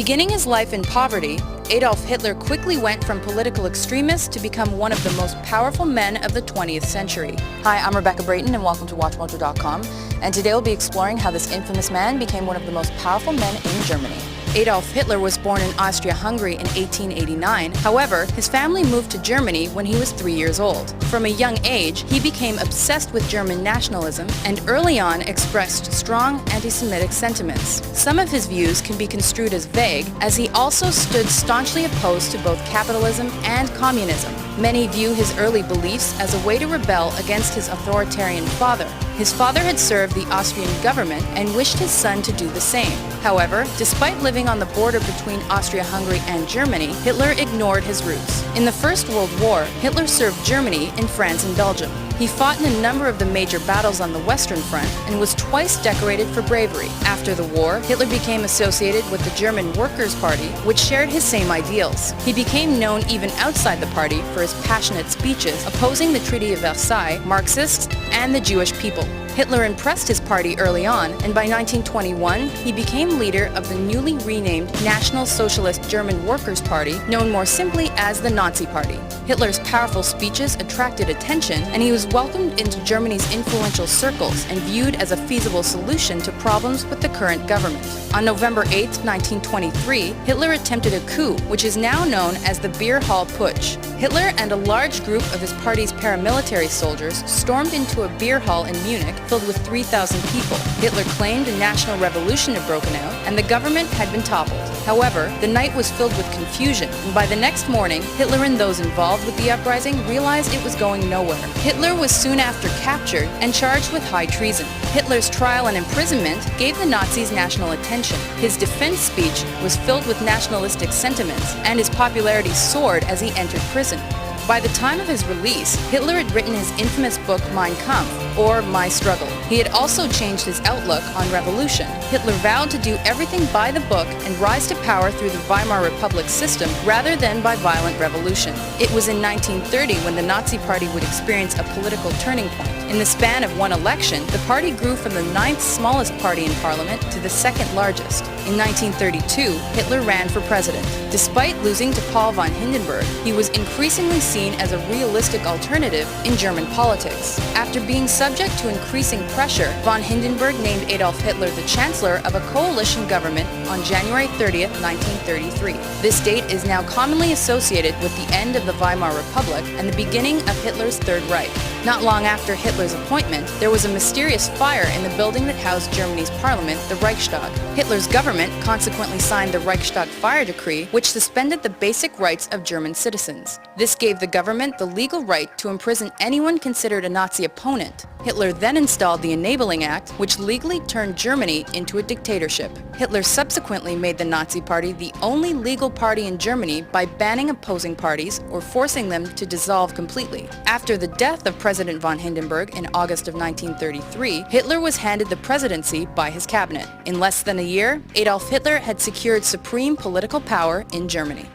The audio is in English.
Beginning his life in poverty, Adolf Hitler quickly went from political extremist to become one of the most powerful men of the 20th century. Hi, I'm Rebecca BRAYTON and welcome to WatchMojo.com, and today we'll be exploring how this infamous man became one of the most powerful men in Germany. Adolf Hitler was born in Austria-Hungary in 1889. However, his family moved to Germany when he was 3 years old. From a young age, he became obsessed with German nationalism and early on expressed strong anti-Semitic sentiments. Some of his views can be construed as vague, as he also stood staunchly opposed to both capitalism and communism. Many view his early beliefs as a way to rebel against his authoritarian father. His father had served the Austrian government and wished his son to do the same. However, despite living on the border between Austria-Hungary and Germany, Hitler ignored his roots. In the First World War, Hitler served Germany in France and Belgium. He fought in a number of the major battles on the Western Front and was twice decorated for bravery. After the war, Hitler became associated with the German Workers' Party, which shared his same ideals. He became known even outside the party for his passionate speeches opposing the Treaty of Versailles, Marxists, and the Jewish people. Hitler impressed his party early on, and by 1921, he became leader of the newly renamed National Socialist German Workers' Party, known more simply as the Nazi Party. Hitler's powerful speeches attracted attention, and he was welcomed into Germany's influential circles and viewed as a feasible solution to problems with the current government. On November 8, 1923, Hitler attempted a coup, which is now known as the Beer Hall Putsch. Hitler and a large group of his party's paramilitary soldiers stormed into a beer hall in Munich filled with 3,000 people. Hitler claimed a national revolution had broken out and the government had been toppled. However, the night was filled with confusion, and by the next morning, Hitler and those involved with the uprising realized it was going nowhere. Hitler was soon after captured and charged with high treason. Hitler's trial and imprisonment gave the Nazis national attention. His defense speech was filled with nationalistic sentiments, and his popularity soared as he entered prison. By the time of his release, Hitler had written his infamous book Mein Kampf, or My Struggle. He had also changed his outlook on revolution. Hitler vowed to do everything by the book and rise to power through the Weimar Republic system rather than by violent revolution. It was in 1930 when the Nazi Party would experience a political turning point. In the span of one election, the party grew from the 9th smallest party in parliament to the 2nd largest. In 1932, Hitler ran for president. Despite losing to Paul von Hindenburg, he was increasingly seen as a realistic alternative in German politics. After being subject to increasing pressure, von Hindenburg named Adolf Hitler the chancellor of a coalition government on January 30, 1933. This date is now commonly associated with the end of the Weimar Republic and the beginning of Hitler's Third Reich. Not long after Hitler's appointment, there was a mysterious fire in the building that housed Germany's parliament, the Reichstag. Hitler's government consequently signed the Reichstag Fire Decree, which suspended the basic rights of German citizens. This gave the government the legal right to imprison anyone considered a Nazi opponent. Hitler then installed the Enabling Act, which legally turned Germany into a dictatorship. Hitler subsequently made the Nazi Party the only legal party in Germany by banning opposing parties or forcing them to dissolve completely. After the death of President von Hindenburg in August of 1933, Hitler was handed the presidency by his cabinet. In less than a year, Adolf Hitler had secured supreme political power in Germany.